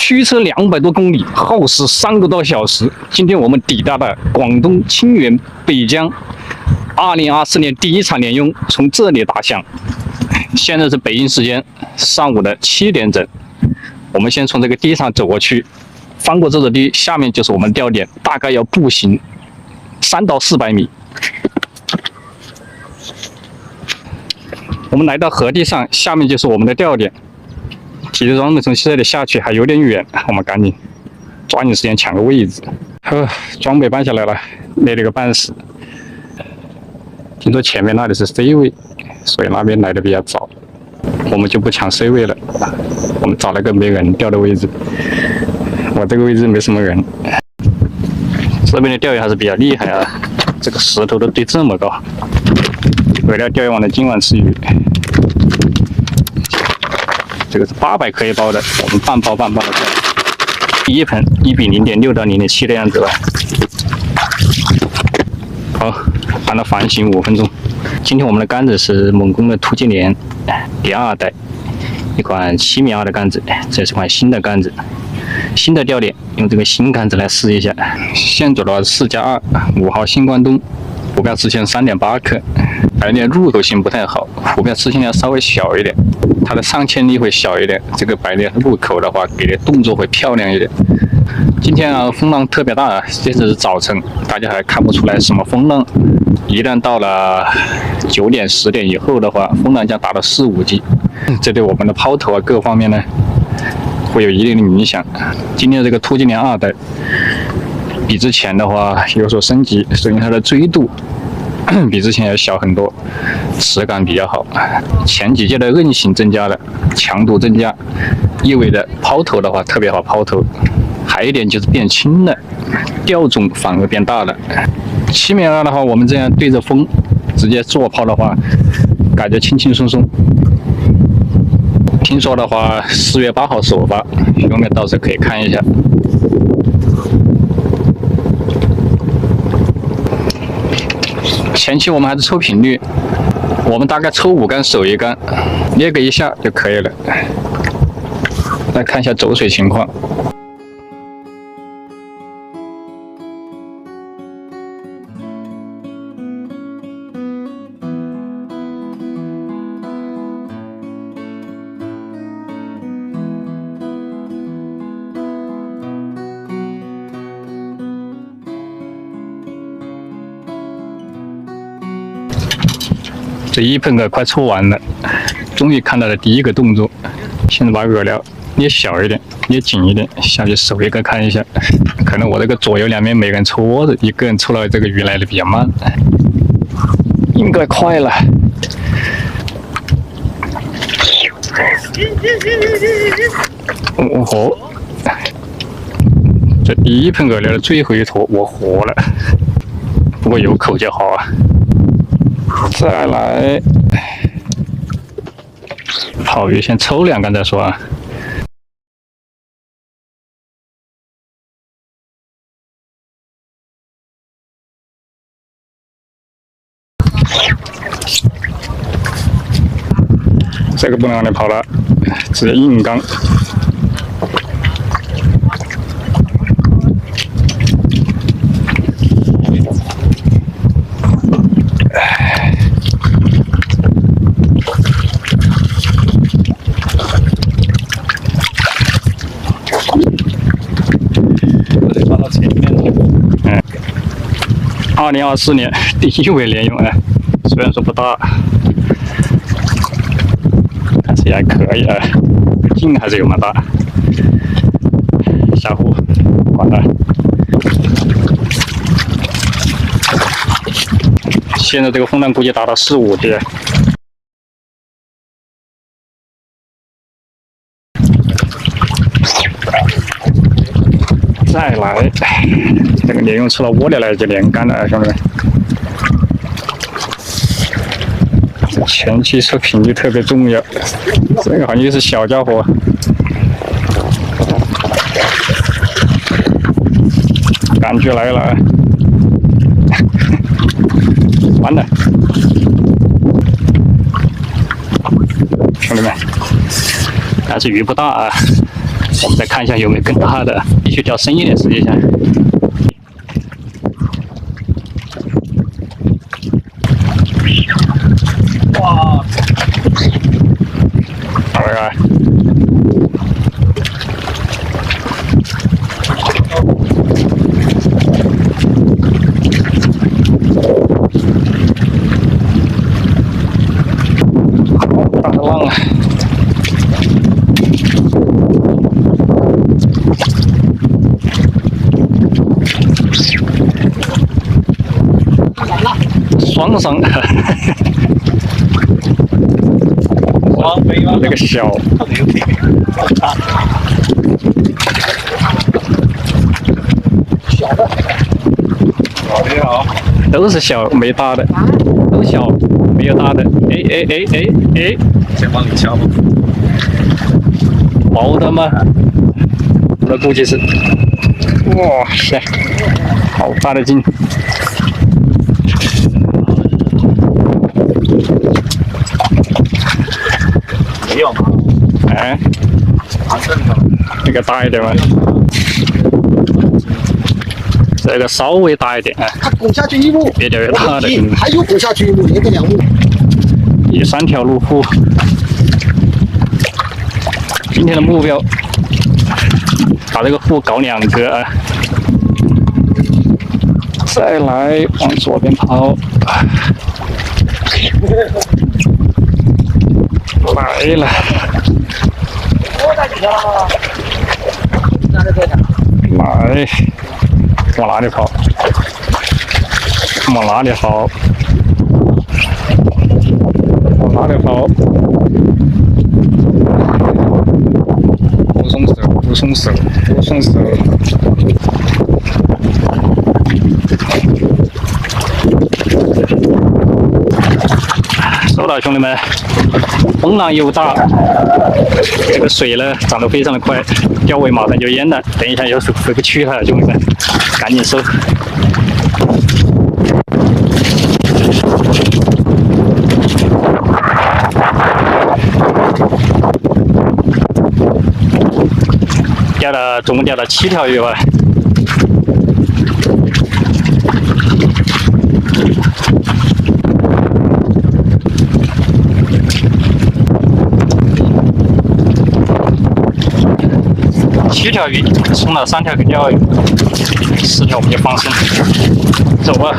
驱车200多公里，耗时3个多小时。今天我们抵达了广东清远北江，2024年第一场联用从这里打响。现在是北京时间上午的7点整。我们先从这个堤上走过去，翻过这座堤，下面就是我们钓点，大概要步行3到400米。我们来到河堤上，下面就是我们的钓点。体力装备从这里下去还有点远，我们赶紧抓紧时间抢个位置。装备搬下来了，累了个半死。听说前面那里是 C 位，所以那边来的比较早，我们就不抢 C 位了。我们找了个没人钓的位置。我这个位置没什么人。这边的钓鱼还是比较厉害啊，这个石头都堆这么高。为了钓鱼网的今晚吃鱼。这个是800克一包的，我们半包的钓。第一盆1比0.6到0.7的样子吧。好，搬到反省5分钟。今天我们的杆子是猛攻的突击连第2代，一款7.2米的杆子，这是款新的杆子，新的钓点，用这个新杆子来试一下。线走的话是4+2 5号新关东，浮标直线3.8克，白鲢入口性不太好，浮标直线要稍微小一点。它的上牵力会小一点，这个白鲢入口的话，给的动作会漂亮一点。今天啊，风浪特别大啊，这只是早晨，大家还看不出来什么风浪。一旦到了9点、10点以后的话，风浪将达到4、5级，这对我们的抛投啊各方面呢，会有一定的影响。今天这个突击连2代，比之前的话有所升级，所以它的锥度比之前要小很多，持感比较好。前几届的韧性增加了，强度增加，意味着抛投的话特别好抛投。还有一点就是变轻了，钓重反而变大了。7.2的话，我们这样对着风直接做抛的话，感觉轻轻松松。听说的话，4月8号首发，兄弟到时候可以看一下。前期我们还是抽频率，我们大概抽5竿手1竿，捏个1下就可以了。来看一下走水情况。这1盆饵快抽完了，终于看到了第一个动作。现在把饵料捏小一点，捏紧一点，下去手1个看一下。可能我这个左右两边每个人抽窝子，一个人抽到这个鱼来的比较慢，应该快了。哦，这第一盆饵料的最后一坨我活了，不过有口就好啊。再来，好鱼先抽2竿再说啊。这个不能让你跑了，直接硬刚。2024年第1尾连用啊，虽然说不大，但是也还可以啊，劲还是有蛮大。下湖，完了。现在这个风浪估计达到4、5级。再来，这个连用吃了窝里来就连杆了啊，兄弟们！前期测频率特别重要，这个好像是小家伙，感觉来了，完了，兄弟们，但是鱼不大啊，我们再看一下有没有更大的，必须钓深一点，实际上。哇！哎呀！大浪啊！双上，哇，这个小，小的，你好，都是小，没大的，都小，没有大的。哎，先帮你敲吧。毛的吗？我估计是，哇塞，好大的劲！没有吗？哎，蛮正的。这个大一点吗？这个稍微大一点啊。它拱下去一目，越钓越大的，还有拱下去一目，连个2目。第3条路虎，今天的目标把这个虎搞2个啊！再来往左边跑，来了，来，往哪里跑？往哪里跑？往哪里跑？不松手，不松手，不松手。收到，兄弟们，风浪又大，这个水呢涨得非常的快，钓尾马上就淹了，等一下又是回不去了，兄弟们，赶紧收。总共钓了7条鱼吧。7条鱼，送了3条给钓鱼，4条我们就放生，走吧。